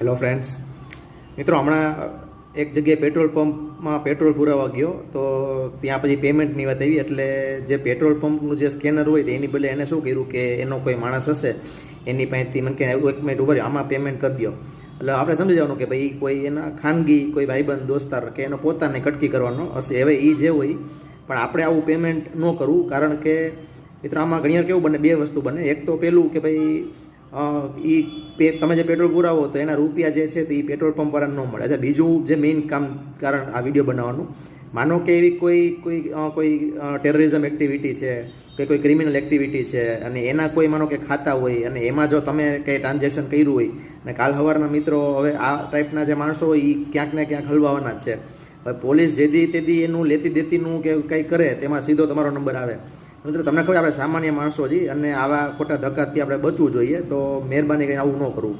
Hello friends, મિત્રો હમણાં એક જગ્યાએ પેટ્રોલ પંપમાં પેટ્રોલ પુરાવા ગયો તો ત્યાં પછી પેમેન્ટની વાત આવી. એટલે જે પેટ્રોલ પંપનું જે સ્કેનર હોય તો એની બદલે એને શું કર્યું કે એનો કોઈ માણસ હશે એની પાસેથી મને કે એક મિનિટ ઉભા રહ્યો, આમાં પેમેન્ટ કરી દો. એટલે આપણે સમજી જવાનું કે ભાઈ કોઈ એના ખાનગી કોઈ ભાઈબંધ દોસ્તાર કે એનો પોતાને કટકી કરવાનો હશે. હવે એ જે હોય પણ આપણે આવું પેમેન્ટ ન કરવું, કારણ કે મિત્રો આમાં ઘણી વાર કેવું બને, બે વસ્તુ બને. એક તો પેલું કે ભાઈ તમે જે પેટ્રોલ પુરાવો તો એના રૂપિયા જે છે તો એ પેટ્રોલ પંપ વાળાને ન મળે. અચ્છા, બીજું જે મેઇન કારણ આ વિડીયો બનાવવાનું, માનો કે એવી કોઈ ટેરરિઝમ એક્ટિવિટી છે કે કોઈ ક્રિમિનલ એક્ટિવિટી છે અને એના કોઈ માનો કે ખાતા હોય અને એમાં જો તમે કંઈ ટ્રાન્ઝેક્શન કર્યું હોય અને કાલ સવારના મિત્રો હવે આ ટાઈપના જે માણસો હોય એ ક્યાંક ને ક્યાંક હલવાવાના જ છે. હવે પોલીસ જેદી તેદી એનું લેતી દેતીનું કે કંઈ કરે તેમાં સીધો તમારો નંબર આવે. મિત્રો તમને ખબર, આપણે સામાન્ય માણસો છીએ અને આવા ખોટા ધક્કાથી આપણે બચવું જોઈએ. તો મહેરબાની કરીને આવું ન કરવું.